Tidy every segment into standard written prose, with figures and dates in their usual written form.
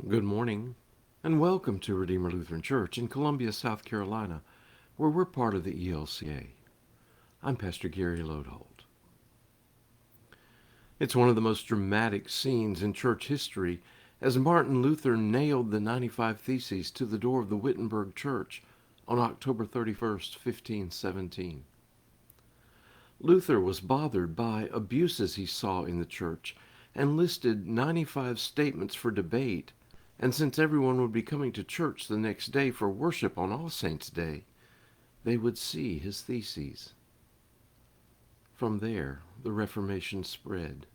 Good morning, and welcome to Redeemer Lutheran Church in Columbia, South Carolina, where we're part of the ELCA. I'm Pastor Gary Lodeholt. It's one of the most dramatic scenes in church history as Martin Luther nailed the 95 Theses to the door of the Wittenberg Church on October 31st, 1517. Luther was bothered by abuses he saw in the church and listed 95 statements for debate. And since everyone would be coming to church the next day for worship on All Saints' Day, they would see his theses. From there, the Reformation spread.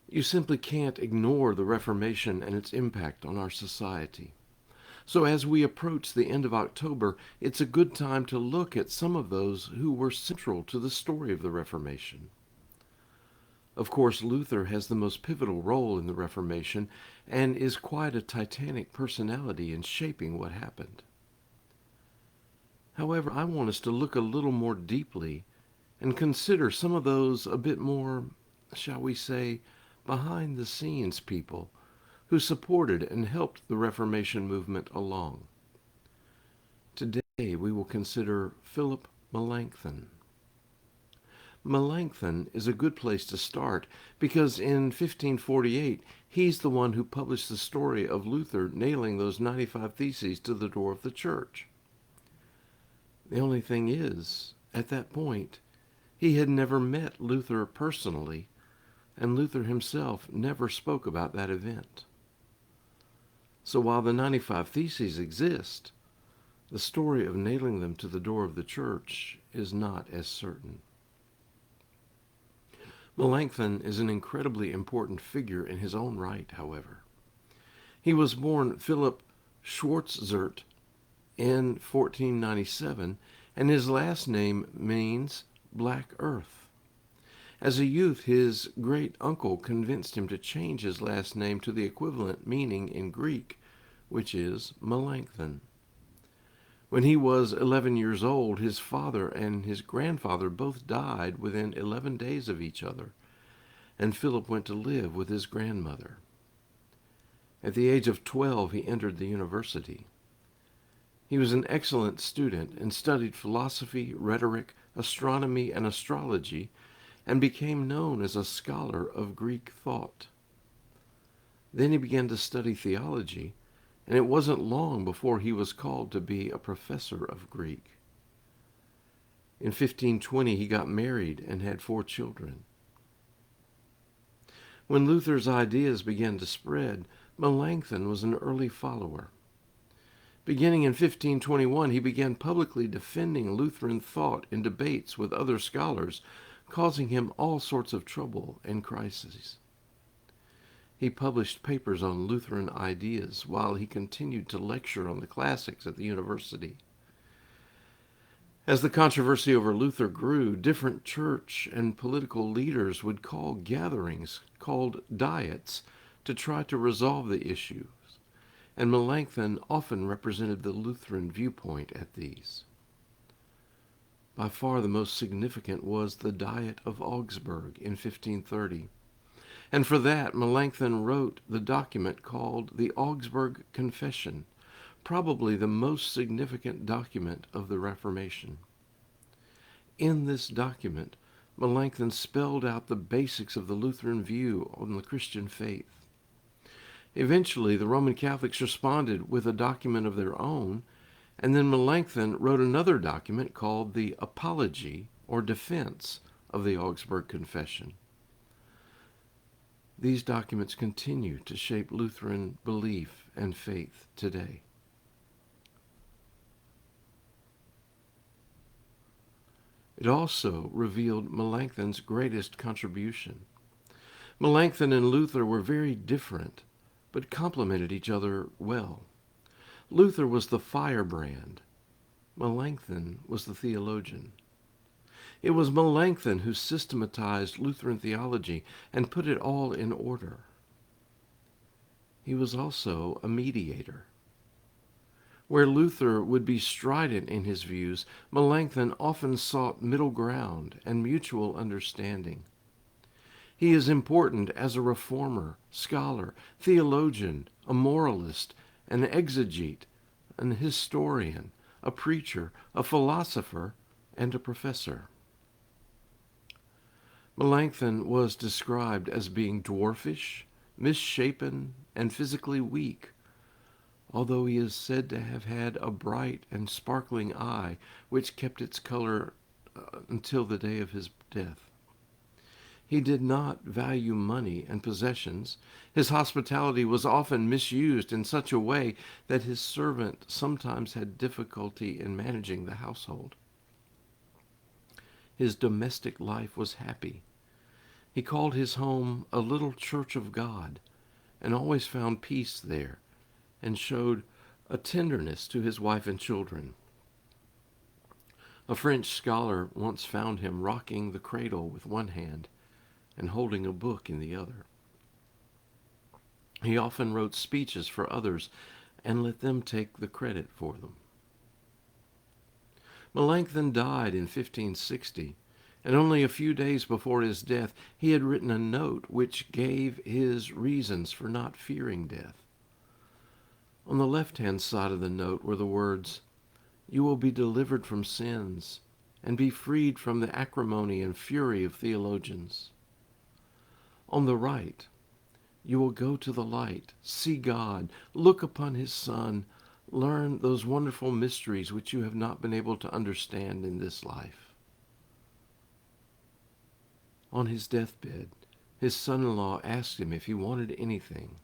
You simply can't ignore the Reformation and its impact on our society. So as we approach the end of October, it's a good time to look at some of those who were central to the story of the Reformation. Of course, Luther has the most pivotal role in the Reformation and is quite a titanic personality in shaping what happened. However, I want us to look a little more deeply and consider some of those a bit more, shall we say, behind-the-scenes people who supported and helped the Reformation movement along. Today, we will consider Philipp Melanchthon. Melanchthon is a good place to start because in 1548 he's the one who published the story of Luther nailing those 95 Theses to the door of the church. The only thing is, at that point, he had never met Luther personally, and Luther himself never spoke about that event. So while the 95 Theses exist, the story of nailing them to the door of the church is not as certain. Melanchthon is an incredibly important figure in his own right, however. He was born Philipp Schwarzert in 1497, and his last name means Black Earth. As a youth, his great-uncle convinced him to change his last name to the equivalent meaning in Greek, which is Melanchthon. When he was 11 years old, his father and his grandfather both died within 11 days of each other, and Philip went to live with his grandmother. At the age of 12, he entered the university. He was an excellent student and studied philosophy, rhetoric, astronomy, and astrology, and became known as a scholar of Greek thought. Then he began to study theology, and it wasn't long before he was called to be a professor of Greek. In 1520, he got married and had 4 children. When Luther's ideas began to spread, Melanchthon was an early follower. Beginning in 1521, he began publicly defending Lutheran thought in debates with other scholars, causing him all sorts of trouble and crises. He published papers on Lutheran ideas while he continued to lecture on the classics at the university. As the controversy over Luther grew, different church and political leaders would call gatherings called diets to try to resolve the issues, and Melanchthon often represented the Lutheran viewpoint at these. By far the most significant was the Diet of Augsburg in 1530. And for that, Melanchthon wrote the document called the Augsburg Confession, probably the most significant document of the Reformation. In this document, Melanchthon spelled out the basics of the Lutheran view on the Christian faith. Eventually, the Roman Catholics responded with a document of their own, and then Melanchthon wrote another document called the Apology, or Defense, of the Augsburg Confession. These documents continue to shape Lutheran belief and faith today. It also revealed Melanchthon's greatest contribution. Melanchthon and Luther were very different, but complemented each other well. Luther was the firebrand. Melanchthon was the theologian. It was Melanchthon who systematized Lutheran theology and put it all in order. He was also a mediator. Where Luther would be strident in his views, Melanchthon often sought middle ground and mutual understanding. He is important as a reformer, scholar, theologian, a moralist, an exegete, an historian, a preacher, a philosopher, and a professor. Melanchthon was described as being dwarfish, misshapen, and physically weak, although he is said to have had a bright and sparkling eye which kept its color until the day of his death. He did not value money and possessions. His hospitality was often misused in such a way that his servant sometimes had difficulty in managing the household. His domestic life was happy. He called his home a little church of God and always found peace there and showed a tenderness to his wife and children. A French scholar once found him rocking the cradle with one hand and holding a book in the other. He often wrote speeches for others and let them take the credit for them. Melanchthon died in 1560, and only a few days before his death he had written a note which gave his reasons for not fearing death. On the left-hand side of the note were the words, "You will be delivered from sins and be freed from the acrimony and fury of theologians." On the right, "You will go to the light, see God, look upon his Son, learn those wonderful mysteries which you have not been able to understand in this life." On his deathbed, his son-in-law asked him if he wanted anything,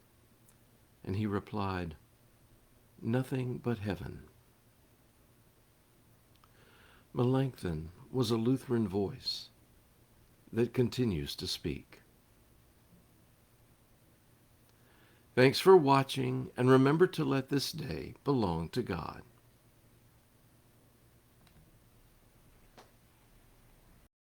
and he replied, "Nothing but heaven." Melanchthon was a Lutheran voice that continues to speak. Thanks for watching, and remember to let this day belong to God.